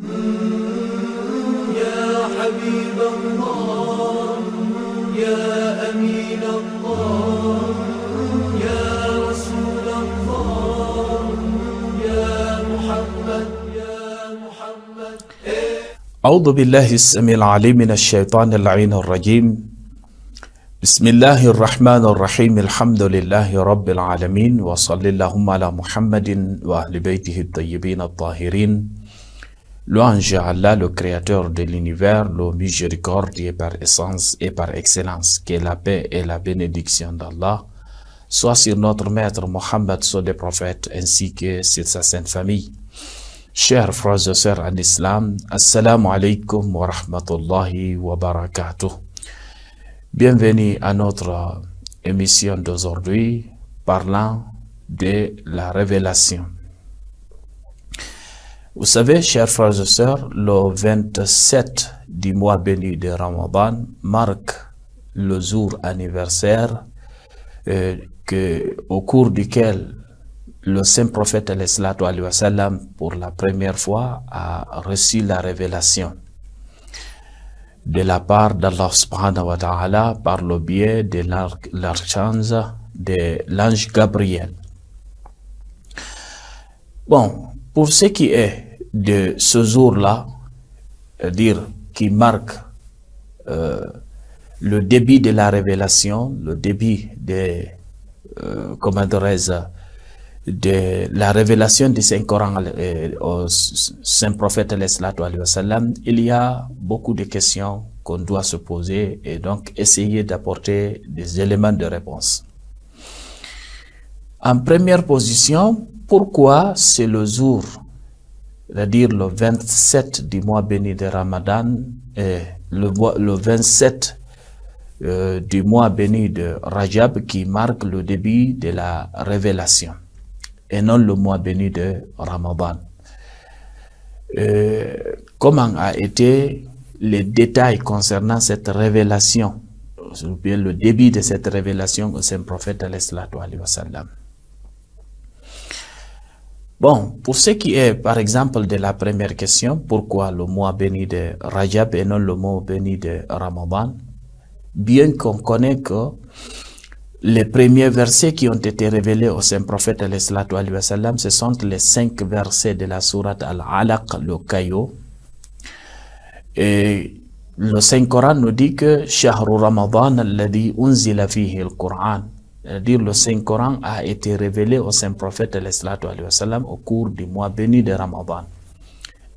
يا حبيب الله يا أمين الله يا رسول الله يا محمد أعوذ بالله السميع العليم من الشيطان اللعين الرجيم. بسم الله الرحمن الرحيم. الحمد لله رب العالمين، وصلى اللهم على محمد وأهل بيته الطيبين الطاهرين. Louange à Allah, le créateur de l'univers, le miséricordieux par essence et par excellence. Que la paix et la bénédiction d'Allah soient sur notre maître Mohammed, sur des prophètes, ainsi que sur sa sainte famille. Chers frères et sœurs en islam, assalamu alaikum wa rahmatullahi wa barakatuh. Bienvenue à notre émission d'aujourd'hui parlant de la révélation. Vous savez, chers frères et sœurs, le 27 du mois béni de Ramadan marque le jour anniversaire au cours duquel le saint prophète alayhi wa sallam, pour la première fois, a reçu la révélation de la part d'Allah subhanahu wa ta'ala par le biais de l'ange Gabriel. Bon, pour ce qui est de ce jour-là, c'est-à-dire qui marque le début de la révélation, le début de, comment dirais-je, de la révélation du Saint-Coran au Saint-Prophète alayhi wa sallam, il y a beaucoup de questions qu'on doit se poser et donc essayer d'apporter des éléments de réponse. En première position, pourquoi c'est le jour, c'est-à-dire le 27 du mois béni de Ramadan et le 27 du mois béni de Rajab qui marque le début de la révélation et non le mois béni de Ramadan. Comment a été les détails concernant cette révélation, ou bien le début de cette révélation au Saint-Prophète alayhi wa sallam. Bon, pour ce qui est par exemple de la première question, pourquoi le mois béni de Rajab et non le mois béni de Ramadan, bien qu'on connaît que les premiers versets qui ont été révélés au Saint-Prophète alayhi wa sallam, ce sont les 5 versets de la sourate Al-Alaq, le caillou. Et le Saint-Coran nous dit que Shahru Ramadan alladhi unzila fihi al-Qur'an, c'est-à-dire le Saint-Coran a été révélé au Saint-Prophète alayhi wa sallam au cours du mois béni de Ramadan.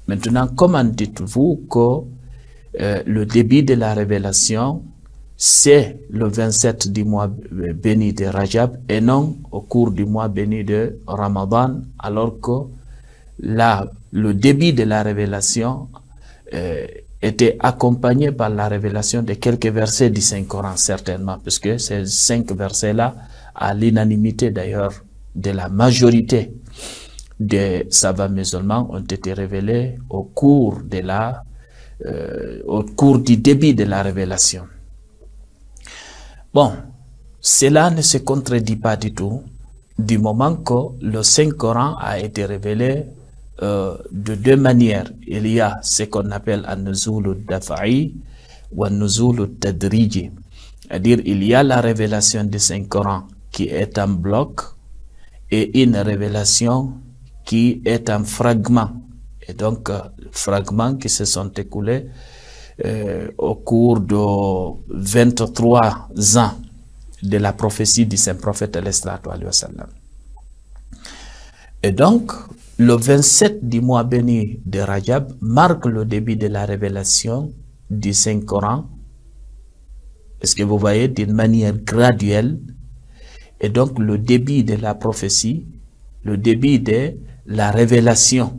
Maintenant, comment dites-vous que le début de la révélation c'est le 27 du mois béni de Rajab et non au cours du mois béni de Ramadan, alors que là, le début de la révélation était accompagné par la révélation de quelques versets du Saint-Coran, certainement, puisque ces 5 versets-là, à l'unanimité d'ailleurs de la majorité des savants musulmans, ont été révélés au cours du début de la révélation. Bon, cela ne se contredit pas du tout, du moment que le Saint-Coran a été révélé de 2 manières. Il y a ce qu'on appelle an-nuzul al-dafa'i ou an-nuzul al-tadriji. C'est-à-dire, il y a la révélation du Saint-Coran qui est en bloc et une révélation qui est en fragment. Et donc, fragments qui se sont écoulés au cours de 23 ans de la prophétie du Saint-Prophète alayhi wa sallam. Et donc, le 27 du mois béni de Rajab marque le début de la révélation du Saint-Coran. Est-ce que vous voyez, d'une manière graduelle, et donc le début de la prophétie, le début de la révélation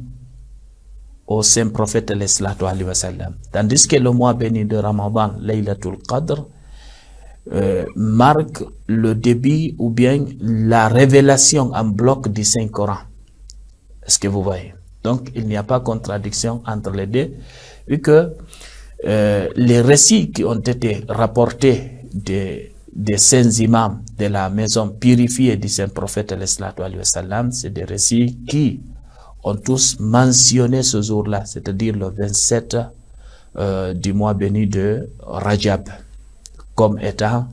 au Saint-Prophète alayhi wa sallam. Tandis que le mois béni de Ramadan, Laylatul Qadr, marque le début ou bien la révélation en bloc du Saint-Coran. Est-ce que vous voyez? Donc, il n'y a pas contradiction entre les deux, vu que les récits qui ont été rapportés des saints imams de la maison purifiée du Saint-Prophète alayhi wa sallam, c'est des récits qui ont tous mentionné ce jour-là, c'est-à-dire le 27 du mois béni de Rajab, comme étant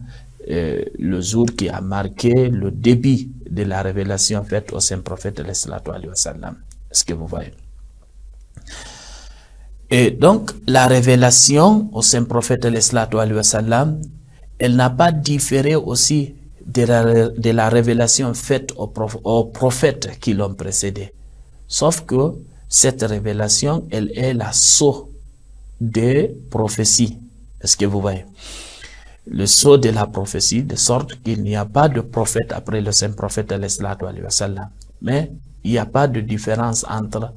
le jour qui a marqué le début de la révélation faite au Saint-Prophète sallallahu alayhi wa sallam. Est-ce que vous voyez? Et donc, la révélation au Saint-Prophète sallallahu alayhi wa sallam, elle n'a pas différé aussi de la révélation faite aux prophètes qui l'ont précédé. Sauf que cette révélation, elle est la sceau des prophéties. Est-ce que vous voyez? Le sceau de la prophétie, de sorte qu'il n'y a pas de prophète après le Saint-Prophète sallallahu alayhi wa sallam. Mais il n'y a pas de différence entre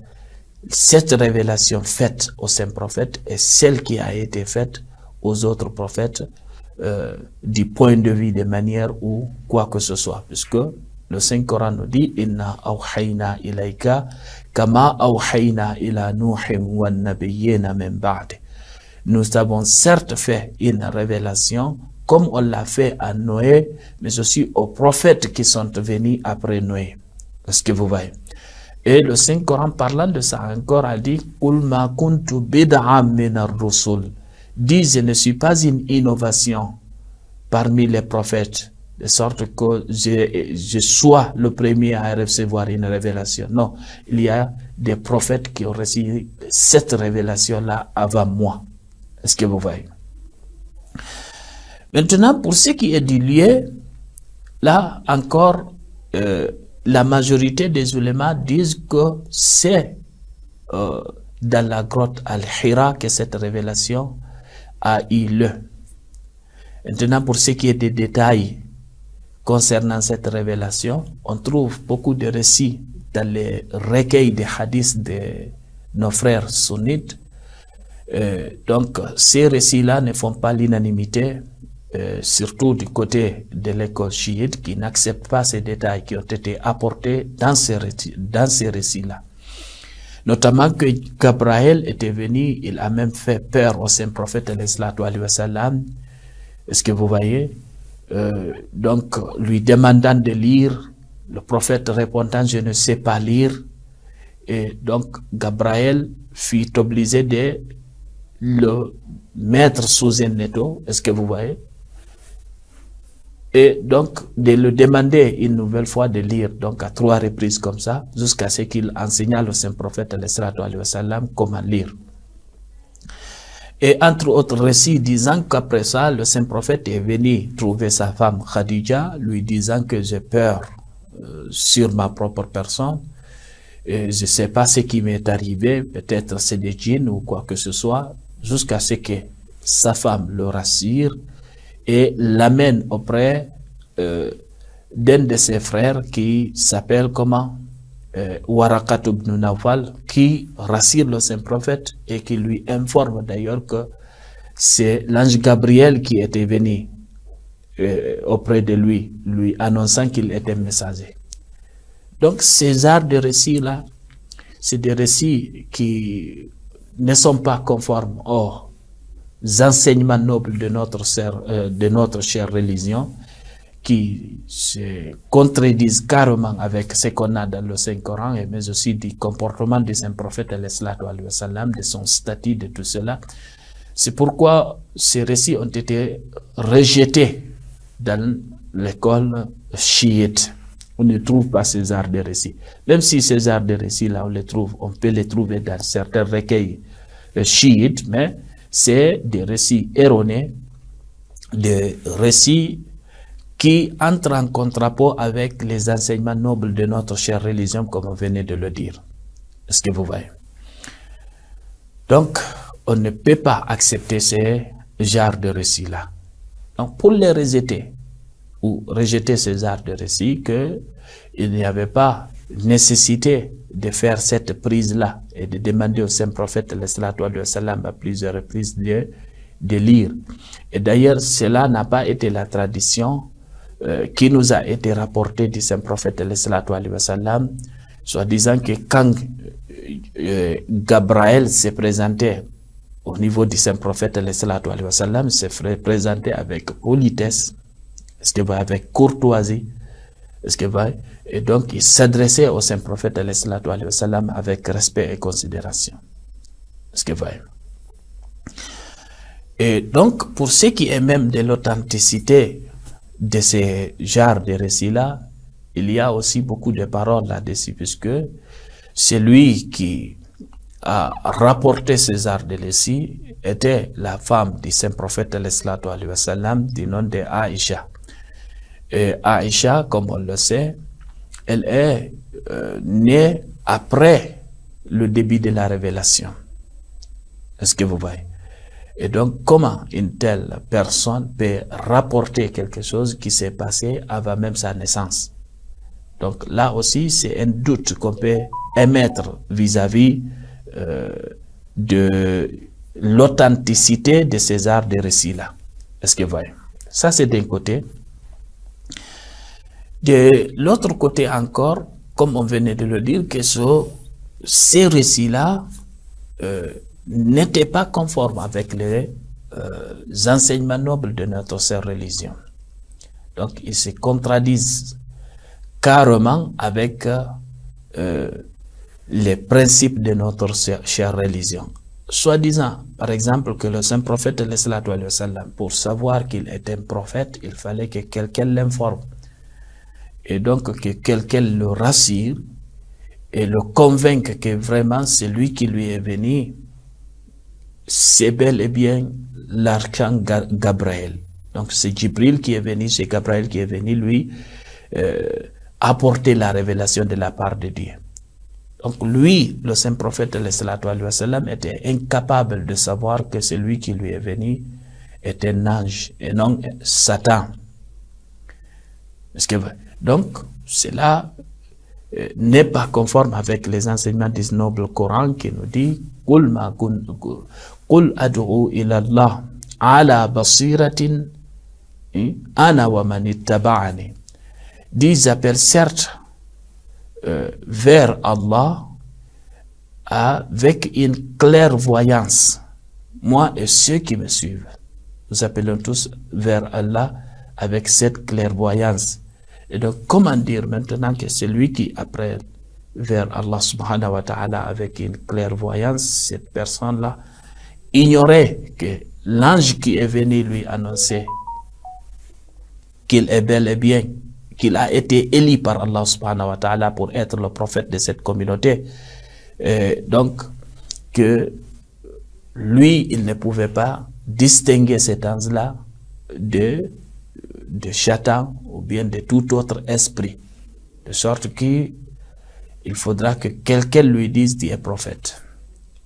cette révélation faite au Saint-Prophète et celle qui a été faite aux autres prophètes du point de vue, de manière ou quoi que ce soit. Puisque le Saint-Coran nous dit « Inna awhayna ilayka kama awhayna ila nuhim wa nabiyyina min ba'di » Nous avons certes fait une révélation comme on l'a fait à Noé, mais aussi aux prophètes qui sont venus après Noé. Est-ce que vous voyez? Et le Saint-Coran, parlant de ça encore, a dit « Qul ma kuntu bid'an min ar-rusul » Dis, je ne suis pas une innovation parmi les prophètes, de sorte que je sois le premier à recevoir une révélation. Non, il y a des prophètes qui ont reçu cette révélation-là avant moi. Est-ce que vous voyez? Maintenant, pour ce qui est du lieu, là encore, la majorité des ulémas disent que c'est dans la grotte Al-Hira que cette révélation a eu lieu. Maintenant, pour ce qui est des détails concernant cette révélation, on trouve beaucoup de récits dans les recueils des hadiths de nos frères sunnites. Donc, ces récits-là ne font pas l'unanimité, surtout du côté de l'école chiite qui n'accepte pas ces détails qui ont été apportés dans ces récits-là. Notamment que Gabriel était venu, il a même fait peur au Saint-Prophète sallallahu alayhi wa sallam. Est-ce que vous voyez? Donc, lui demandant de lire, le prophète répondant « je ne sais pas lire ». Et donc, Gabriel fut obligé de le mettre sous un étau. Est-ce que vous voyez? Et donc, de le demander une nouvelle fois de lire, donc à 3 reprises comme ça, jusqu'à ce qu'il enseigna le Saint-Prophète sallallahu alayhi wa sallam comment lire. Et entre autres récits disant qu'après ça, le Saint-Prophète est venu trouver sa femme Khadija, lui disant que j'ai peur sur ma propre personne, et je ne sais pas ce qui m'est arrivé, peut-être c'est des djinns ou quoi que ce soit, jusqu'à ce que sa femme le rassure et l'amène auprès d'un de ses frères qui s'appelle comment? Waraqat ibn Nawfal, qui rassure le Saint-Prophète et qui lui informe d'ailleurs que c'est l'ange Gabriel qui était venu auprès de lui, lui annonçant qu'il était messager. Donc ces genres de récits-là, c'est des récits qui ne sont pas conformes aux enseignements nobles de notre chère religion, qui se contredisent carrément avec ce qu'on a dans le Saint-Coran, mais aussi du comportement du Saint-Prophète, de son statut, de tout cela. C'est pourquoi ces récits ont été rejetés dans l'école chiite. On ne trouve pas ces genres de récits. Même si ces genres de récits-là, on peut les trouver dans certains recueils chiites, mais c'est des récits erronés, des récits qui entrent en contrapôt avec les enseignements nobles de notre chère religion, comme on venait de le dire. Est-ce que vous voyez? Donc, on ne peut pas accepter ces genres de récits-là. Donc, pour les rejeter, ou rejeter ces genres de récits, qu'il n'y avait pas nécessité de faire cette prise-là et de demander au Saint-Prophète sallallahu alayhi wa sallam à plusieurs reprises de lire. Et d'ailleurs, cela n'a pas été la tradition qui nous a été rapportée du Saint-Prophète sallallahu alayhi wa sallam, soit disant que quand Gabriel s'est présenté au niveau du Saint-Prophète sallallahu alayhi wa sallam, s'est présenté avec politesse, avec courtoisie, Est-ce que vous voyez? Et donc, il s'adressait au saint prophète alayhi wa sallam avec respect et considération. Est-ce que vous voyez? Et donc, pour ce qui est même de l'authenticité de ces genres de récits-là, il y a aussi beaucoup de paroles là-dessus, puisque c'est lui qui a rapporté ces genres de récits était la femme du saint prophète alayhi wa sallam du nom de Aïcha. Et Aïcha, comme on le sait, elle est née après le début de la révélation. Est-ce que vous voyez? Et donc, comment une telle personne peut rapporter quelque chose qui s'est passé avant même sa naissance? Donc là aussi, c'est un doute qu'on peut émettre vis-à-vis de l'authenticité de ces arts de récits-là. Est-ce que vous voyez? Ça, c'est d'un côté. De l'autre côté encore, comme on venait de le dire, que ces récits-là n'étaient pas conformes avec les enseignements nobles de notre chère religion. Donc, ils se contradisent carrément avec les principes de notre chère religion. Soi-disant, par exemple, que le saint prophète, pour savoir qu'il est un prophète, il fallait que quelqu'un l'informe. Et donc, que quelqu'un le rassure et le convainque que vraiment c'est lui qui lui est venu, c'est bel et bien l'archange Gabriel. Donc, c'est Jibril qui est venu, c'est Gabriel qui est venu lui apporter la révélation de la part de Dieu. Donc, lui, le saint prophète, était incapable de savoir que celui qui lui est venu est un ange et non Satan. Donc, cela n'est pas conforme avec les enseignements du noble Coran qui nous dit « Qul ad'u ila Allah ala basiratin ana wa man ittaba'ani » Dis appelle certes vers Allah avec une clairvoyance, moi et ceux qui me suivent. Nous appelons tous vers Allah avec cette clairvoyance. Et donc, comment dire maintenant que celui qui apprend vers Allah subhanahu wa ta'ala avec une clairvoyance, cette personne-là ignorait que l'ange qui est venu lui annoncer qu'il est bel et bien, qu'il a été élu par Allah subhanahu wa ta'ala pour être le prophète de cette communauté. Donc, que lui, il ne pouvait pas distinguer cet ange-là de Satan ou bien de tout autre esprit. De sorte qu'il faudra que quelqu'un lui dise tu es prophète.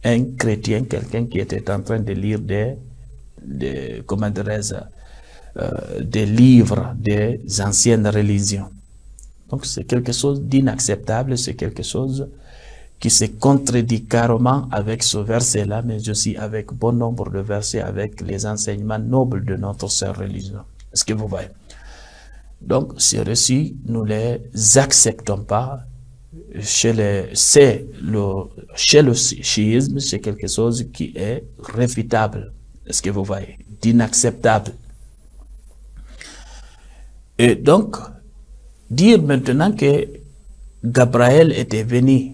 Un chrétien, quelqu'un qui était en train de lire des livres des anciennes religions. Donc c'est quelque chose d'inacceptable, c'est quelque chose qui se contredit carrément avec ce verset-là, mais aussi avec bon nombre de versets avec les enseignements nobles de notre sœur religion. Est-ce que vous voyez? Donc ces récits, nous les acceptons pas. Chez le chiisme, c'est quelque chose qui est réfutable. Est-ce que vous voyez? D'inacceptable. Et donc, dire maintenant que Gabriel était venu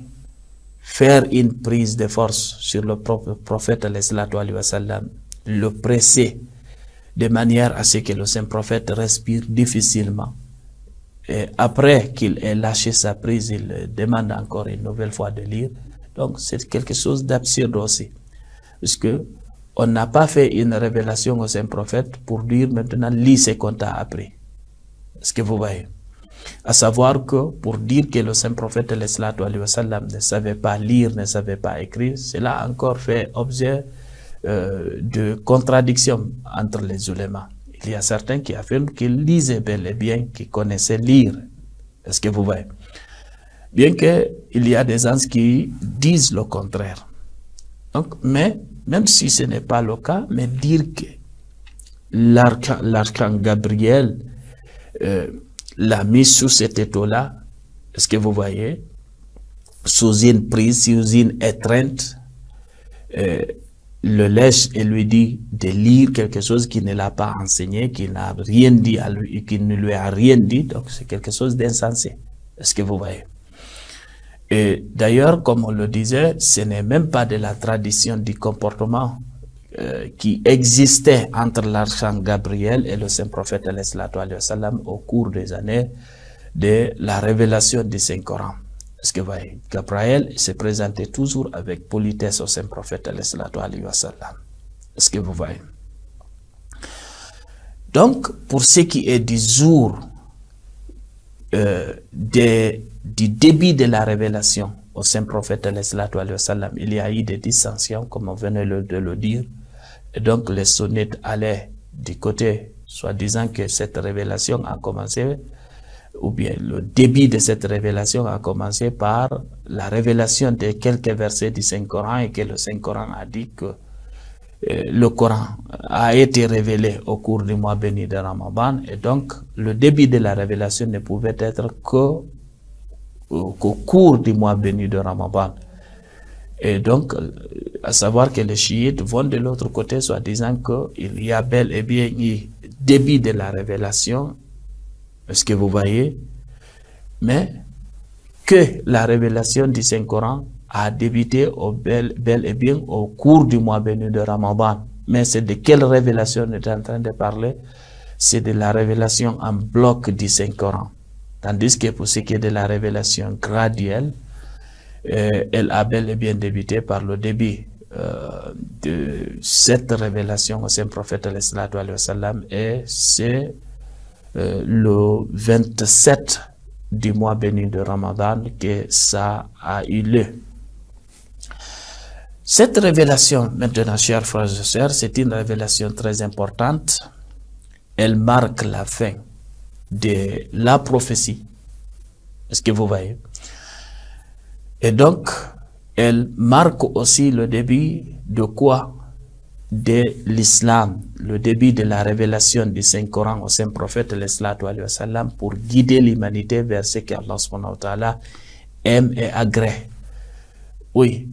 faire une prise de force sur le prophète, le presser de manière à ce que le saint prophète respire difficilement. Et après qu'il ait lâché sa prise, il demande encore une nouvelle fois de lire. Donc, c'est quelque chose d'absurde aussi. Parce que on n'a pas fait une révélation au saint prophète pour dire maintenant, lis ce qu'on t'a appris. Est-ce que vous voyez? À savoir que pour dire que le saint prophète ne savait pas lire, ne savait pas écrire, cela a encore fait objet de contradiction entre les ulémas. Il y a certains qui affirment qu'ils lisaient bel et bien, qu'ils connaissaient lire. Est-ce que vous voyez? Bien qu'il y a des gens qui disent le contraire. Donc, mais même si ce n'est pas le cas, mais dire que l'archange Gabriel l'a mis sous cet étau-là, est-ce que vous voyez, sous une prise, sous une étreinte, le lèche et lui dit de lire quelque chose qui ne l'a pas enseigné, qui n'a rien dit à lui, qui ne lui a rien dit, donc c'est quelque chose d'insensé. Est-ce que vous voyez? Et d'ailleurs, comme on le disait, ce n'est même pas de la tradition du comportement qui existait entre l'archange Gabriel et le saint prophète au cours des années de la révélation du Saint-Coran. Est-ce que vous voyez? Gabriel se présentait toujours avec politesse au saint prophète Est-ce que vous voyez? Donc, pour ce qui est du jour du début de la révélation au saint prophète il y a eu des dissensions, comme on venait de le dire. Et donc, les sunnites allaient du côté, soi-disant que cette révélation a commencé, ou bien le début de cette révélation a commencé par la révélation de quelques versets du Saint-Coran, et que le Saint-Coran a dit que le Coran a été révélé au cours du mois béni de Ramadan, et donc le début de la révélation ne pouvait être qu'au cours du mois béni de Ramadan. Et donc, à savoir que les chiites vont de l'autre côté, soit disant qu'il y a bel et bien eu début de la révélation, est-ce que vous voyez, mais que la révélation du Saint-Coran a débuté bel et bien au cours du mois béni de Ramadan. Mais c'est de quelle révélation on est en train de parler? C'est de la révélation en bloc du Saint-Coran. Tandis que pour ce qui est de la révélation graduelle, elle a bel et bien débuté par le début de cette révélation au saint prophète et c'est le 27 du mois béni de Ramadan que ça a eu lieu. Cette révélation, maintenant, chers frères et sœurs, c'est une révélation très importante. Elle marque la fin de la prophétie. Est-ce que vous voyez? Et donc, elle marque aussi le début de quoi? De l'islam, le début de la révélation du Saint-Coran au saint prophète pour guider l'humanité vers ce qu'Allah subhanahu wa ta'ala aime et agrée. Oui,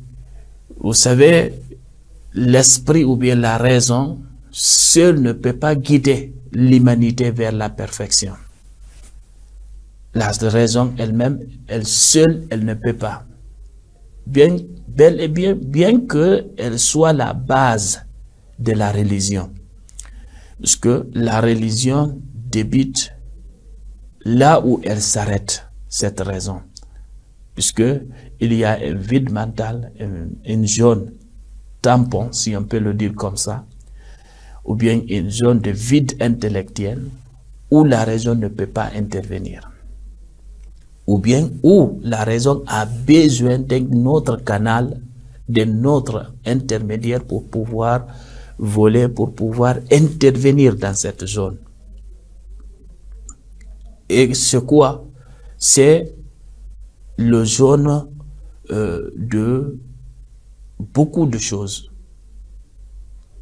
vous savez, l'esprit ou bien la raison seul ne peut pas guider l'humanité vers la perfection. La raison elle-même, elle seule, elle ne peut pas. Bel et bien qu'elle soit la base de la religion. Parce que la religion débute là où elle s'arrête, cette raison. Puisque il y a un vide mental, une zone tampon, si on peut le dire comme ça, ou bien une zone de vide intellectuel où la raison ne peut pas intervenir. Ou bien où la raison a besoin d'un autre canal, d'un autre intermédiaire pour pouvoir voler, pour pouvoir intervenir dans cette zone. Et c'est quoi? C'est le zone de beaucoup de choses,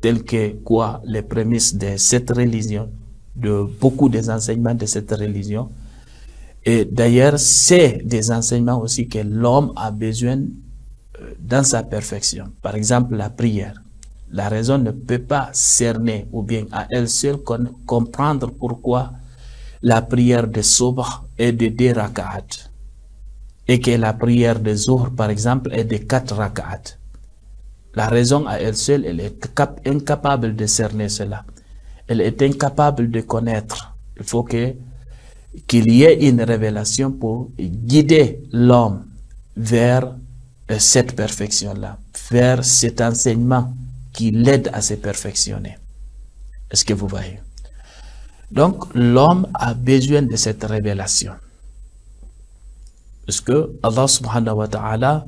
telles que quoi? Les prémices de cette religion, de beaucoup des enseignements de cette religion. Et d'ailleurs, c'est des enseignements aussi que l'homme a besoin dans sa perfection. Par exemple, la prière. La raison ne peut pas cerner ou bien à elle seule comprendre pourquoi la prière de Subh est de 2 rak'at et que la prière de Zuhr, par exemple, est de 4 rak'at. La raison à elle seule, elle est incapable de cerner cela. Elle est incapable de connaître. Il faut qu'il y ait une révélation pour guider l'homme vers cette perfection-là, vers cet enseignement qui l'aide à se perfectionner. Est-ce que vous voyez? Donc, l'homme a besoin de cette révélation. Parce que Allah subhanahu wa ta'ala,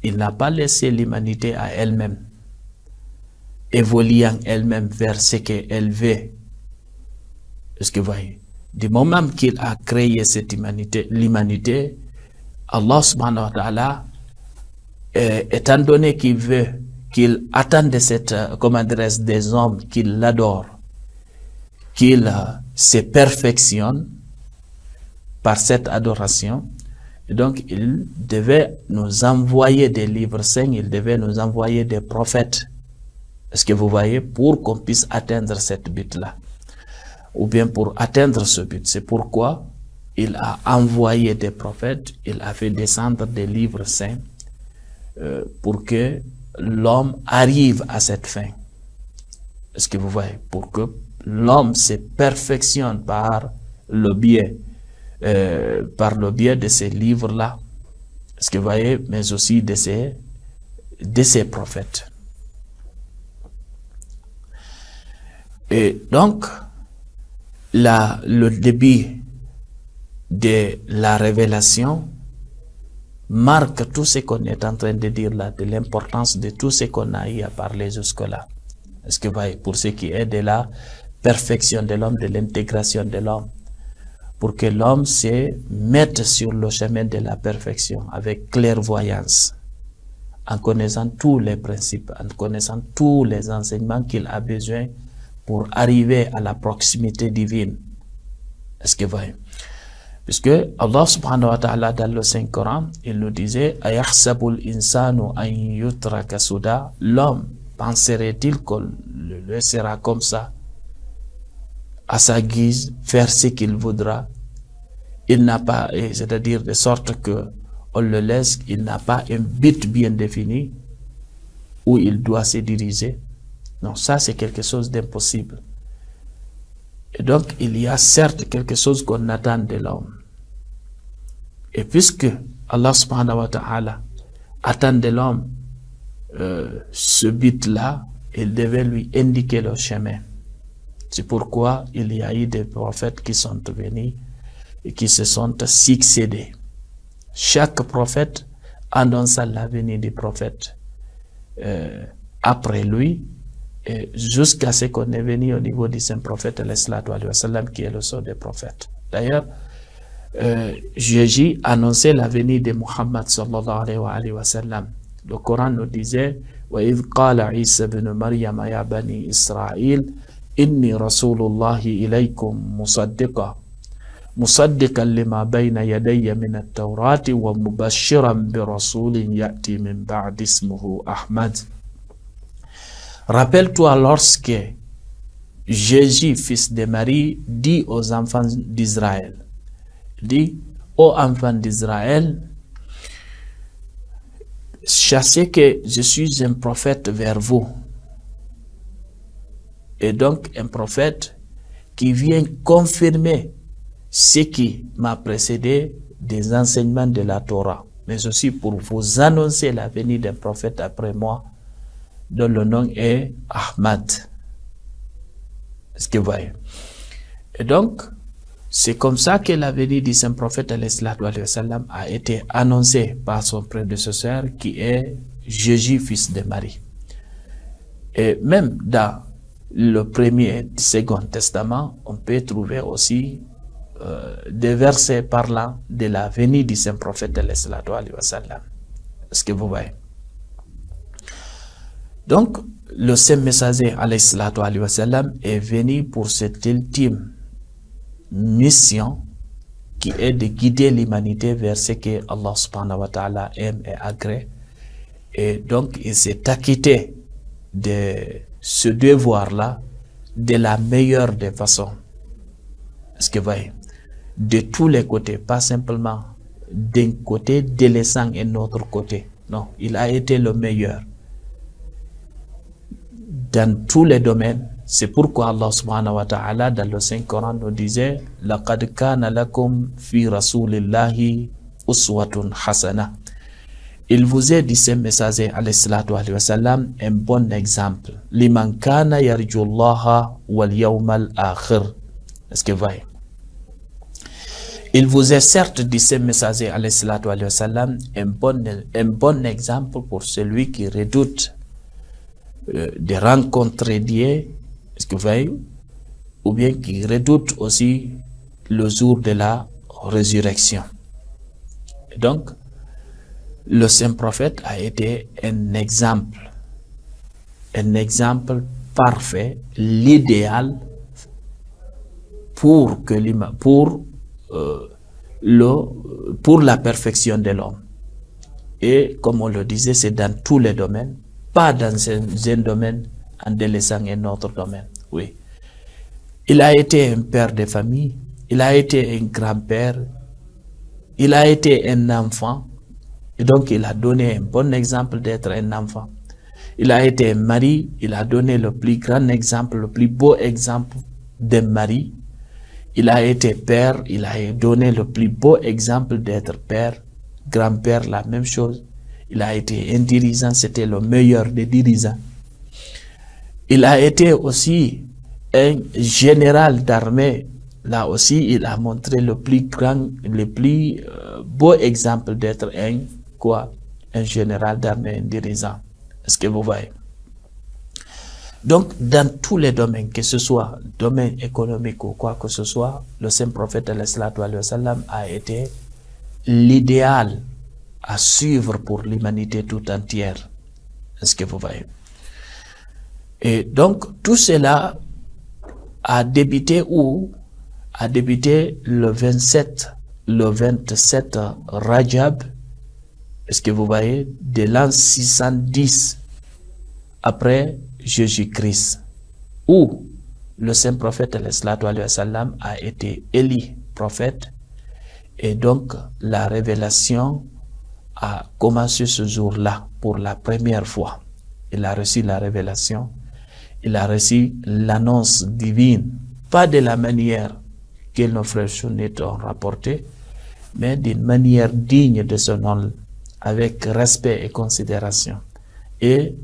il n'a pas laissé l'humanité à elle-même, évoluant elle-même vers ce qu'elle veut. Est-ce que vous voyez? Du moment qu'il a créé cette humanité, l'humanité, Allah subhanahu wa ta'ala, étant donné qu'il veut, qu'il attend de cette, des hommes, qu'il l'adore, qu'il se perfectionne par cette adoration, et donc il devait nous envoyer des livres saints, il devait nous envoyer des prophètes Est-ce que vous voyez? Pour qu'on puisse atteindre cette but-là, ou bien pour atteindre ce but. C'est pourquoi il a envoyé des prophètes, il a fait descendre des livres saints pour que l'homme arrive à cette fin. Est-ce que vous voyez? Pour que l'homme se perfectionne par le biais de ces livres-là. Est-ce que vous voyez? Mais aussi de ces prophètes. Et donc, le début de la révélation marque tout ce qu'on est en train de dire là, de l'importance de tout ce qu'on a eu à parler jusque-là. Est-ce que vous voyez? Pour ce qui est de la perfection de l'homme, de l'intégration de l'homme, pour que l'homme se mette sur le chemin de la perfection avec clairvoyance, en connaissant tous les principes, en connaissant tous les enseignements qu'il a besoin pour arriver à la proximité divine. Est-ce que vous voyez? Puisque Allah subhanahu wa ta'ala dans le Saint-Coran, il nous disait ayahsabul insanu an yutraka suda. L'homme penserait-il qu'on le laissera comme ça, à sa guise, faire ce qu'il voudra? Il n'a pas, c'est-à-dire de sorte que on le laisse, il n'a pas un but bien défini où il doit se diriger. Non, ça c'est quelque chose d'impossible. Et donc il y a certes quelque chose qu'on attend de l'homme. Et puisque Allah subhanahu wa ta'ala attend de l'homme ce but-là, il devait lui indiquer le chemin. C'est pourquoi il y a eu des prophètes qui sont venus et qui se sont succédés. Chaque prophète annonça la venue du prophète après lui, jusqu'à ce qu'on est venu au niveau du saint prophète qui est le sceau des prophètes. D'ailleurs, Jésus annonçait la venue de Muhammad sallallahu alayhi wa sallam. Le Coran nous disait وَإِذْ قَالَ عِيسَى بْنُ مَرْيَمَ يَا بَنِي إِسْرَائِيلَ إِنِّي رَسُولُ اللَّهِ إِلَيْكُمْ مُصَدِّقًا لِمَا بَيْنَ يَدَيَّ مِنَ التَّوْرَاةِ وَمُبَشِّرًا بِرَسُولٍ يَأْتِي مِنْ بَعْدِ اسْمُهُ أَحْمَدَ. Rappelle-toi lorsque Jésus, fils de Marie, dit aux enfants d'Israël, dit, ô enfants d'Israël, sachez que je suis un prophète vers vous. Et donc un prophète qui vient confirmer ce qui m'a précédé des enseignements de la Torah, mais aussi pour vous annoncer la venue d'un prophète après moi, dont le nom est Ahmad. Est-ce que vous voyez? Et donc, c'est comme ça que la venue du saint prophète a été annoncée par son prédécesseur qui est Jésus, fils de Marie. Et même dans le premier et second testament, on peut trouver aussi des versets parlant de la venue du saint prophète. Est-ce que vous voyez? Donc, le saint messager est venu pour cette ultime mission qui est de guider l'humanité vers ce que Allah subhanahu wa ta'ala aime et agrée. Et donc, il s'est acquitté de ce devoir-là de la meilleure des façons. Est-ce que vous voyez? De tous les côtés, pas simplement d'un côté, délaissant un autre côté. Non, il a été le meilleur dans tous les domaines. C'est pourquoi Allah subhanahu wa ta'ala dans le Saint-Coran nous disait لَقَدْ كَانَ لَكُمْ فِي رَسُولِ اللَّهِ أُسْوَةٌ حَسَنَةٌ. Il vous est dit, ce messager alayhi wa sallam, un bon exemple. لِمَنْ كَانَ يَرْجُو اللَّهَ وَالْيَوْمَ الْآخِرِ. Est-ce que vous voyez? Il vous est certes dit, ce messager alayhi wa sallam, un bon exemple pour celui qui redoute de rencontrer Dieu. Est-ce que vous voyez? Ou bien qui redoute aussi le jour de la résurrection. Et donc, le saint prophète a été un exemple parfait, l'idéal pour la perfection de l'homme. Et comme on le disait, c'est dans tous les domaines, pas dans un domaine en délaissant un autre domaine. Oui. Il a été un père de famille, il a été un grand-père, il a été un enfant, et donc il a donné un bon exemple d'être un enfant. Il a été un mari, il a donné le plus grand exemple, le plus beau exemple d'un mari. Il a été père, il a donné le plus beau exemple d'être père. Grand-père, la même chose. Il a été un dirigeant, c'était le meilleur des dirigeants. Il a été aussi un général d'armée. Là aussi, il a montré le plus grand, le plus beau exemple d'être un général d'armée, un dirigeant. Est-ce que vous voyez? Donc, dans tous les domaines, que ce soit domaine économique ou quoi que ce soit, le saint prophète a été l'idéal à suivre pour l'humanité tout entière. Est-ce que vous voyez? Et donc, tout cela a débuté où? A débuté le 27 Rajab, est-ce que vous voyez, de l'an 610 après Jésus-Christ, où le saint prophète a été élu prophète, et donc la révélation a commencé ce jour-là pour la première fois. Il a reçu la révélation, il a reçu l'annonce divine, pas de la manière que nos frères sunnites ont rapporté, mais d'une manière digne de son nom, avec respect et considération. Et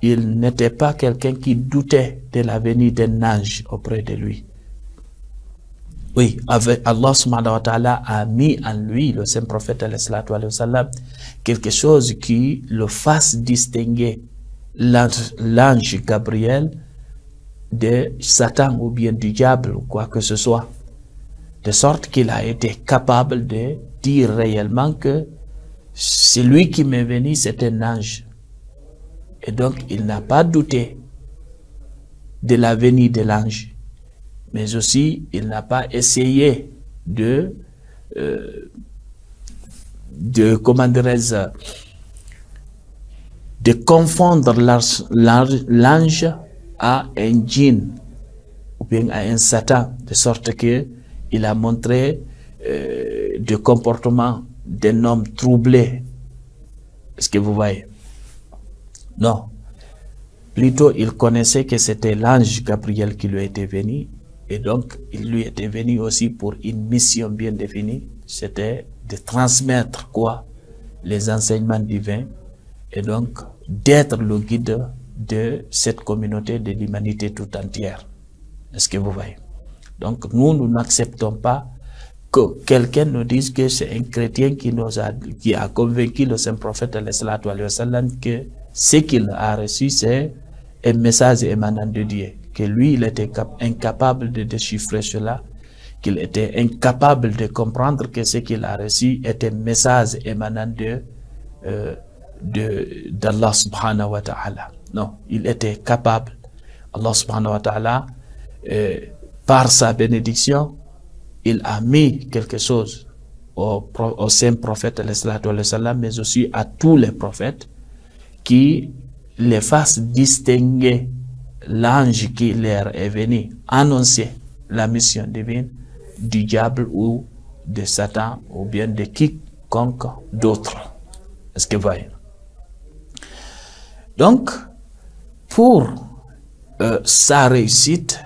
il n'était pas quelqu'un qui doutait de la venue d'un ange auprès de lui. Oui, Allah subhanahu wa ta'ala a mis en lui, le saint prophète quelque chose qui le fasse distinguer l'ange Gabriel de Satan ou bien du diable ou quoi que ce soit. De sorte qu'il a été capable de dire réellement que celui qui m'est venu, c'est un ange. Et donc, il n'a pas douté de la venue de l'ange. Mais aussi, il n'a pas essayé de confondre l'ange à un djinn ou bien à un Satan, de sorte que il a montré des comportements d'un homme troublé. Est-ce que vous voyez? Non. Plutôt, il connaissait que c'était l'ange Gabriel qui lui était venu, et donc il lui était venu aussi pour une mission bien définie, c'était de transmettre quoi? Les enseignements divins, et donc d'être le guide de cette communauté, de l'humanité tout entière. Est-ce que vous voyez? Donc nous n'acceptons pas que quelqu'un nous dise que c'est un chrétien qui a convaincu le saint prophète que ce qu'il a reçu, c'est un message émanant de Dieu, que lui, il était incapable de déchiffrer cela, qu'il était incapable de comprendre que ce qu'il a reçu était un message émanant d'Allah subhanahu wa ta'ala. Non, il était capable. Allah subhanahu wa ta'ala, par sa bénédiction, il a mis quelque chose au saint prophète, mais aussi à tous les prophètes, qui les fasse distinguer l'ange qui leur est venu annoncer la mission divine du diable ou de Satan ou bien de quiconque d'autre. Est-ce que vous voyez? Donc, pour sa réussite,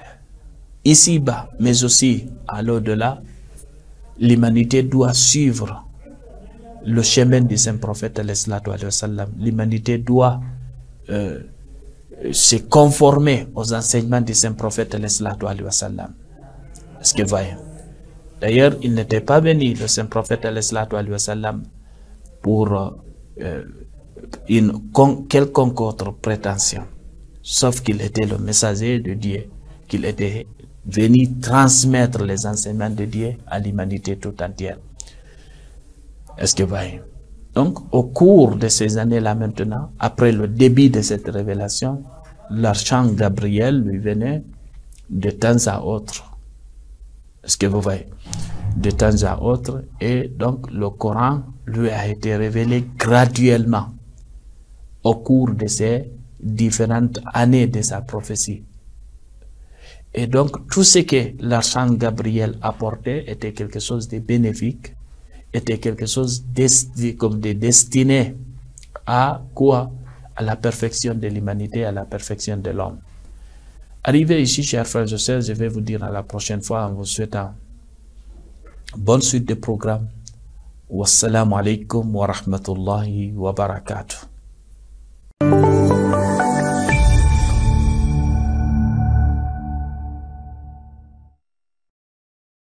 ici-bas, mais aussi à l'au-delà, l'humanité doit suivre le chemin du saint prophète. L'humanité doit se conformer aux enseignements du saint prophète. Est-ce que vous voyez? D'ailleurs, il n'était pas venu, le saint prophète, pour une quelconque autre prétention, sauf qu'il était le messager de Dieu, qu'il était venu transmettre les enseignements de Dieu à l'humanité tout entière. Est-ce que vous voyez? Donc, au cours de ces années-là maintenant, après le début de cette révélation, l'archange Gabriel lui venait de temps à autre. Est-ce que vous voyez? De temps à autre, et donc le Coran lui a été révélé graduellement au cours de ces différentes années de sa prophétie. Et donc, tout ce que l'archange Gabriel apportait était quelque chose de bénéfique, était quelque chose de destiné à quoi? À la perfection de l'humanité, à la perfection de l'homme. Arrivé ici, chers frères et sœurs, je vais vous dire à la prochaine fois en vous souhaitant bonne suite de programme. Wassalamu alaikum wa rahmatullahi wa barakatuh.